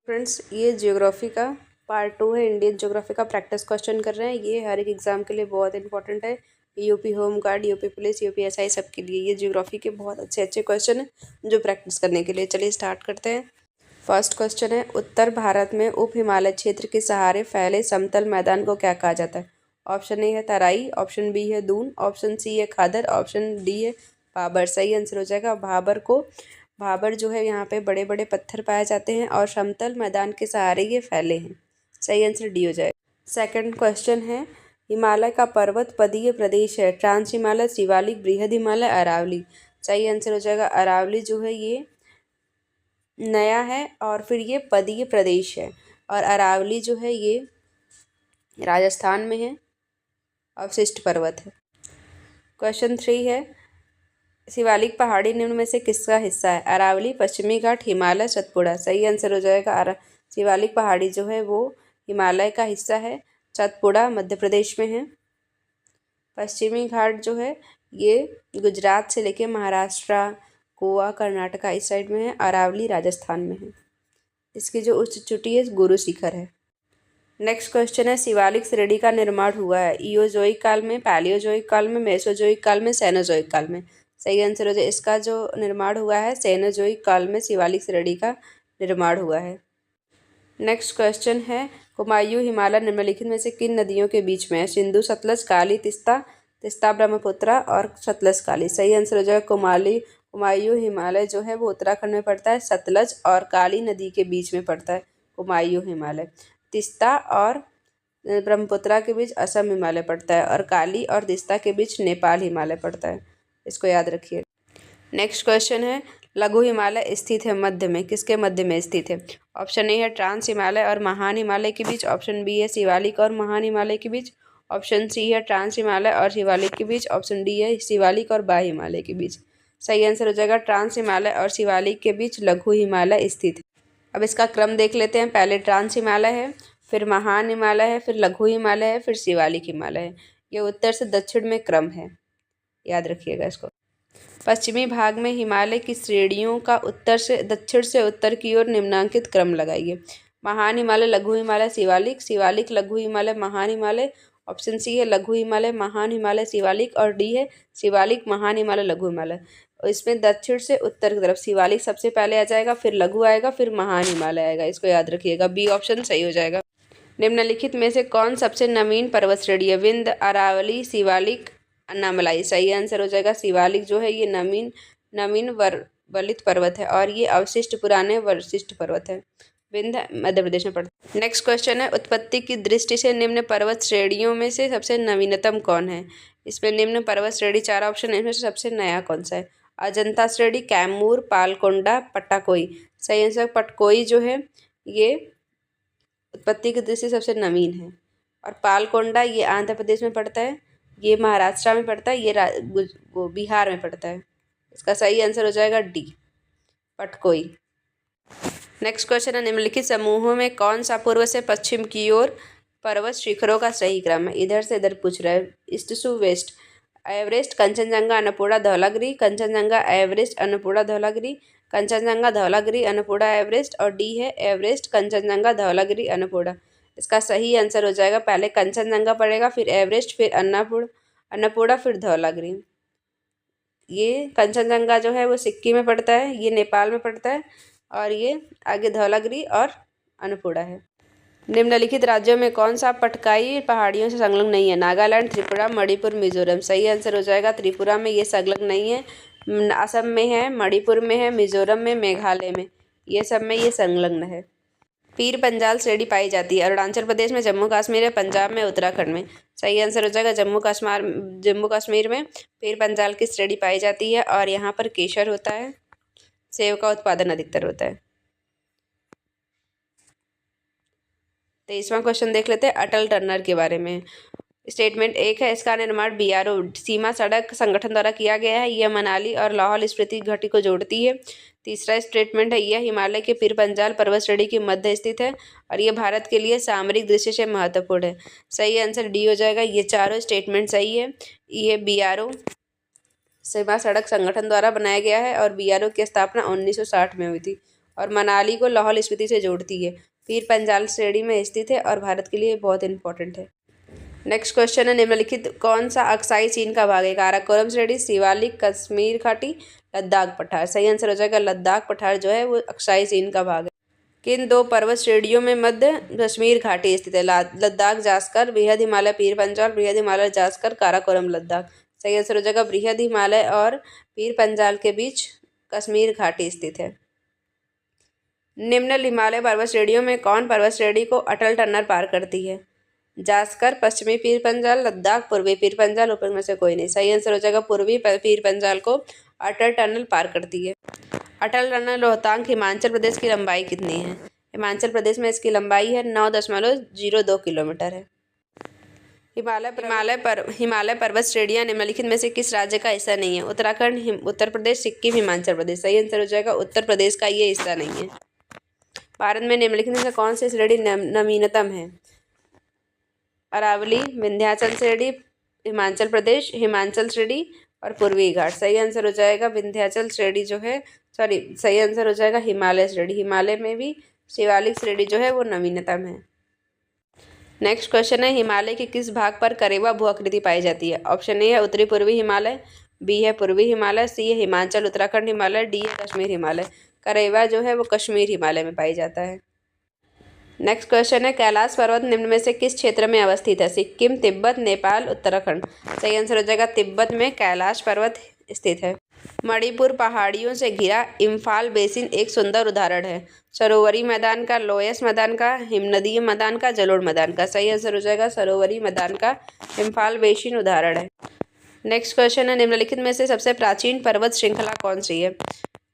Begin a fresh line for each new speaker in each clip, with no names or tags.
Friends, ये geography का part 2 है। इंडियन ज्योग्राफी का प्रैक्टिस क्वेश्चन कर रहे हैं। ये हर एक एग्जाम के लिए बहुत इंपॉर्टेंट है। UP home guard, UP police, UP SI सबके लिए ये ज्योग्राफी के बहुत अच्छे अच्छे क्वेश्चन हैं जो प्रैक्टिस करने के लिए। चलिए स्टार्ट करते हैं। फर्स्ट क्वेश्चन है, उत्तर भारत में उप हिमालय क्षेत्र के सहारे फैले समतल मैदान को क्या कहा जाता है? ऑप्शन ए है तराई, ऑप्शन बी है दून, ऑप्शन सी है खादर, ऑप्शन डी है भाबर। सही आंसर हो जाएगा भाबर जो है यहाँ पे बड़े बड़े पत्थर पाए जाते हैं और समतल मैदान के सहारे ये फैले हैं। सही आंसर डी हो जाएगा। सेकंड क्वेश्चन है, हिमालय का पर्वत पदीय प्रदेश है। ट्रांस हिमालय, शिवालिक, बृहद हिमालय, अरावली। सही आंसर हो जाएगा अरावली जो है ये नया है और फिर ये पदीय प्रदेश है और अरावली जो है ये राजस्थान में है, अवशिष्ट पर्वत है। क्वेश्चन 3 है, शिवालिक पहाड़ी निम्न में से किसका हिस्सा है? अरावली, पश्चिमी घाट, हिमालय, सतपुड़ा। सही आंसर हो जाएगा शिवालिक पहाड़ी जो है वो हिमालय का हिस्सा है। सतपुड़ा मध्य प्रदेश में है। पश्चिमी घाट जो है ये गुजरात से लेके महाराष्ट्र, गोवा, कर्नाटका इस साइड में है। अरावली राजस्थान में है। इसकी जो उच्च चोटी है गुरु शिखर है। नेक्स्ट क्वेश्चन है, शिवालिक श्रेणी का निर्माण हुआ है इओजोइक काल में, पैलियोजोइक काल में, मेसोजोइक काल में, सेनोजोइक काल में। सही आंसर हो जाए इसका जो निर्माण हुआ है सेनोजोइक काल में शिवालिक श्रेणी का निर्माण हुआ है। नेक्स्ट क्वेश्चन है, कुमायूं हिमालय निम्नलिखित में से किन नदियों के बीच में है? सिंधु, सतलज, काली, तिस्ता ब्रह्मपुत्रा और सतलज काली। सही आंसर हो जाएगा कुमायूं हिमालय जो है वो उत्तराखंड में पड़ता है। सतलज और काली नदी के बीच में पड़ता है कुमायूं हिमालय। तिस्ता और ब्रह्मपुत्रा के बीच असम हिमालय पड़ता है और काली और तिस्ता के बीच नेपाल हिमालय पड़ता है। इसको याद रखिए। नेक्स्ट क्वेश्चन है, लघु हिमालय स्थित है मध्य में, किसके मध्य में स्थित है? ऑप्शन ए है ट्रांस हिमालय और महान हिमालय के बीच, ऑप्शन बी है शिवालिक और महान हिमालय के बीच, ऑप्शन सी है ट्रांस हिमालय और शिवालिक के बीच, ऑप्शन डी है शिवालिक और बाह्य हिमालय के बीच। सही आंसर हो जाएगा ट्रांस हिमालय और शिवालिक के बीच लघु हिमालय स्थित है। अब इसका क्रम देख लेते हैं। पहले ट्रांस हिमालय है, फिर महान हिमालय है, फिर लघु हिमालय है, फिर शिवालिक हिमालय है। ये उत्तर से दक्षिण में क्रम है, याद रखिएगा इसको। पश्चिमी भाग में हिमालय की श्रेणियों का उत्तर से दक्षिण से उत्तर की ओर निम्नांकित क्रम लगाइए। महान हिमालय, लघु हिमालय, शिवालिक, शिवालिक, लघु हिमालय, महान हिमालय। ऑप्शन सी है लघु हिमालय, महान हिमालय, शिवालिक और डी है शिवालिक, महान हिमालय, लघु हिमालय। इसमें दक्षिण से उत्तर की तरफ शिवालिक सबसे पहले आ जाएगा, फिर लघु आएगा, फिर महान हिमालय आएगा। इसको याद रखिएगा, बी ऑप्शन सही हो जाएगा। निम्नलिखित में से कौन सबसे नवीन पर्वत श्रेणी है? विंध्य, अरावली, शिवालिक, अन्नामलाई। सही आंसर हो जाएगा शिवालिक जो है ये नवीन वलित पर्वत है और ये अवशिष्ट पुराने वशिष्ठ पर्वत है। विंध्य मध्य प्रदेश में पड़ता है। नेक्स्ट क्वेश्चन है, उत्पत्ति की दृष्टि से निम्न पर्वत श्रेणियों में से सबसे नवीनतम कौन है? इसमें निम्न पर्वत श्रेणी 4 ऑप्शन है, इसमें से सबसे नया कौन सा है? अजंता श्रेणी, कैमूर, पालकोंडा, पट्टाकोई। सही आंसर पटकोई जो है ये उत्पत्ति की दृष्टि से सबसे नवीन है और पालकोंडा ये आंध्र प्रदेश में पड़ता है, ये महाराष्ट्र में पड़ता है, ये वो बिहार में पड़ता है। इसका सही आंसर हो जाएगा डी, पटकोई। नेक्स्ट क्वेश्चन है, निम्नलिखित समूहों में कौन सा पूर्व से पश्चिम की ओर पर्वत शिखरों का सही क्रम है? इधर से इधर पूछ रहा है, east to west. Everest, Kanchenjunga, Annapurna, Dhaulagiri, Kanchenjunga, Everest, Annapurna, Dhaulagiri, Kanchenjunga, Dhaulagiri, Annapurna, Everest और डी है एवरेस्ट, कंचनजंगा, धौलागिरी, अन्नपूर्णा। इसका सही आंसर हो जाएगा पहले कंचनजंगा पड़ेगा, फिर एवरेस्ट, फिर अन्नपूर्णा, फिर धौलागिरी। ये कंचनजंगा जो है वो सिक्किम में पड़ता है, ये नेपाल में पड़ता है और ये आगे धौलागिरी और अन्नपूर्णा है। निम्नलिखित राज्यों में कौन सा पटकाई पहाड़ियों से संलग्न नहीं है? नागालैंड, त्रिपुरा, मणिपुर, मिजोरम। सही आंसर हो जाएगा त्रिपुरा में ये संलग्न नहीं है, असम में है, मणिपुर में है, मिजोरम में, मेघालय में, ये सब में ये संलग्न है। पीर पंजाल श्रेणी पाई जाती है अरुणाचल प्रदेश में, जम्मू कश्मीर में, पंजाब में, उत्तराखंड में। सही आंसर हो जाएगा जम्मू कश्मीर में पीर पंजाल की श्रेणी पाई जाती है और यहाँ पर केसर होता है, सेब का उत्पादन अधिकतर होता है। 23वां क्वेश्चन देख लेते हैं अटल टनल के बारे में। स्टेटमेंट 1 है, इसका निर्माण बीआरओ सीमा सड़क संगठन द्वारा किया गया है, यह मनाली और लाहौल स्पीति घाटी को जोड़ती है। तीसरा स्टेटमेंट है, यह हिमालय के पीर पंजाल पर्वत श्रेणी के मध्य स्थित है और यह भारत के लिए सामरिक दृष्टि से महत्वपूर्ण है। सही आंसर डी हो जाएगा, ये चारों स्टेटमेंट सही है। ये बीआरओ सीमा सड़क संगठन द्वारा बनाया गया है और बीआरओ की स्थापना 1960 में हुई थी और मनाली को लाहौल स्पीति से जोड़ती है। पीर पंजाल श्रेणी में स्थित है और भारत के लिए बहुत इंपॉर्टेंट है। नेक्स्ट क्वेश्चन है, निम्नलिखित कौन सा अक्साई चीन का भाग है? काराकोरम श्रेणी, शिवालिक, कश्मीर घाटी, लद्दाख पठार। सही आंसर हो जाएगा लद्दाख पठार जो है वो अक्साई चीन का भाग है। किन दो पर्वत श्रेणियों में मध्य कश्मीर घाटी स्थित है? लद्दाख जास्कर, बृहद हिमालय पीर पंजाल, बृहद हिमालय जास्कर, काराकोरम लद्दाख। सही आंसर हो जाएगा बृहद हिमालय और पीर पंजाल के बीच कश्मीर घाटी स्थित है। निम्न हिमालय पर्वत श्रेणियों में कौन पर्वत श्रेणी को अटल टनल पार करती है? जास्कर, पश्चिमी पीर पंजाल, लद्दाख, पूर्वी पीर पंजाल, ऊपर में से कोई नहीं। सही आंसर हो जाएगा पूर्वी पीर पंजाल को अटल टनल पार करती है। अटल टनल रोहतांग हिमाचल प्रदेश की लंबाई कितनी है? हिमाचल प्रदेश में इसकी लंबाई है 9.02 किलोमीटर है। हिमालय पर्वत श्रेणियां निम्नलिखित में से किस राज्य का हिस्सा नहीं है? उत्तराखंड, उत्तर प्रदेश, सिक्किम, हिमाचल प्रदेश। सही आंसर हो जाएगा उत्तर प्रदेश का ये हिस्सा नहीं है। भारत में निम्नलिखित में से कौन सी श्रेणी नवीनतम है? अरावली, विंध्याचल श्रेणी, हिमाचल प्रदेश, हिमाचल श्रेणी और पूर्वी घाट। सही आंसर हो जाएगा विंध्याचल श्रेणी जो है, सही आंसर हो जाएगा हिमालय श्रेणी। हिमालय में भी शिवालिक श्रेणी जो है वो नवीनतम है। नेक्स्ट क्वेश्चन है, हिमालय के किस भाग पर करेवा भू आकृति पाई जाती है? ऑप्शन ए है उत्तरी पूर्वी हिमालय, बी है पूर्वी हिमालय, सी है हिमाचल उत्तराखंड हिमालय, डी है कश्मीर हिमालय। करेवा जो है वो कश्मीर हिमालय में पाई जाता है। नेक्स्ट क्वेश्चन है, कैलाश पर्वत निम्न में से किस क्षेत्र में अवस्थित है? सिक्किम, तिब्बत, नेपाल, उत्तराखंड। सही आंसर हो जाएगा तिब्बत में कैलाश पर्वत स्थित है। मणिपुर पहाड़ियों से घिरा इम्फाल बेसिन एक सुंदर उदाहरण है। सरोवरी मैदान का, लोयस मैदान का, हिमनदीय मैदान का, जलोढ़ मैदान का। सही आंसर हो जाएगा सरोवरी मैदान का इम्फाल बेसिन उदाहरण है। नेक्स्ट क्वेश्चन है, निम्नलिखित में से सबसे प्राचीन पर्वत श्रृंखला कौन सी है?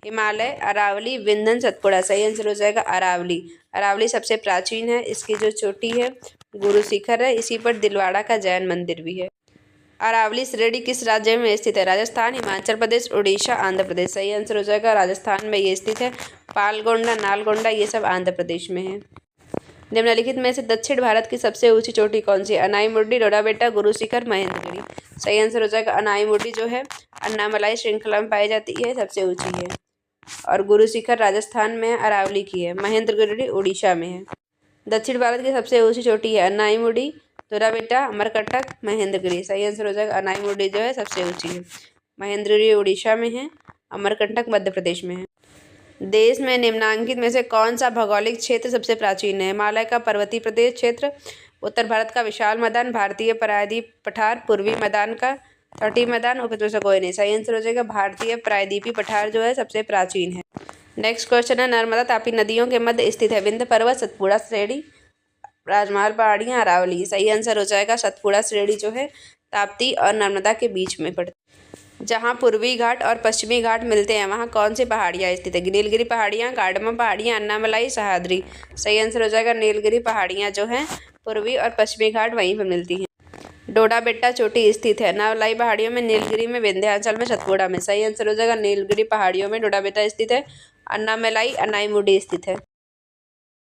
हिमालय, अरावली, विंध्य, सतपुड़ा। सही आंसर हो जाएगा अरावली। अरावली सबसे प्राचीन है, इसकी जो चोटी है गुरु शिखर है, इसी पर दिलवाड़ा का जैन मंदिर भी है। अरावली श्रेणी किस राज्य में स्थित है? राजस्थान, हिमाचल प्रदेश, उड़ीसा, आंध्र प्रदेश। सही आंसर हो जाएगा राजस्थान में ये स्थित है। पालगोंडा, नालगोंडा ये सब आंध्र प्रदेश में है। निम्नलिखित में से दक्षिण भारत की सबसे ऊंची चोटी कौन सी है? अनाईमुड्डी, डोडाबेटा, गुरु शिखर, महेंद्रगिरी। सही आंसर हो जाएगा अनाईमुड्डी जो है अन्नामलाई श्रृंखला में पाई जाती है, सबसे ऊंची है। और गुरु शिखर राजस्थान में है, अरावली की है। महेंद्रगिरी उड़ीसा में है। दक्षिण भारत की सबसे ऊंची चोटी है अनाईमुड्डी, डोडाबेटा, अमरकंटक, महेंद्रगिरी। सही आंसर हो जाएगा अनाईमुड्डी जो है सबसे ऊंची है। महेंद्रगिरी उड़ीसा में है, अमरकंटक मध्य प्रदेश में है। देश में निम्नांकित में से कौन सा भौगोलिक क्षेत्र सबसे प्राचीन है? हिमालय का पर्वतीय प्रदेश क्षेत्र, उत्तर भारत का विशाल मैदान, भारतीय प्रायद्वीप पठार, पूर्वी मैदान का तटीय मैदान, ऊपर में से कोई नहीं। सही आंसर हो जाएगा भारतीय प्रायद्वीपीय पठार जो है सबसे प्राचीन है। नेक्स्ट क्वेश्चन है, नर्मदा तापी नदियों के मध्य स्थित है? विंध्य पर्वत, सतपुड़ा श्रेणी, राजमहल पहाड़ियाँ, अरावली। सही आंसर हो जाएगा सतपुड़ा श्रेणी जो है ताप्ती और नर्मदा के बीच में पड़ती है। जहाँ पूर्वी घाट और पश्चिमी घाट मिलते हैं वहाँ कौन सी पहाड़ियाँ स्थित है? नीलगिरी पहाड़ियाँ, कार्डमम पहाड़ियाँ, अन्नामलाई, सह्याद्री। सही आंसर हो जाएगा नीलगिरी पहाड़ियाँ जो हैं पूर्वी और पश्चिमी घाट वहीं पर मिलती हैं। डोडाबेट्टा चोटी स्थित है? अन्नामलाई पहाड़ियों में, नीलगिरी में, विंध्याचल में, सतपुड़ा में। सही आंसर हो जाएगा नीलगिरी पहाड़ियों में डोडाबेट्टा स्थित है। अन्नामलाई अनाईमुड्डी स्थित है।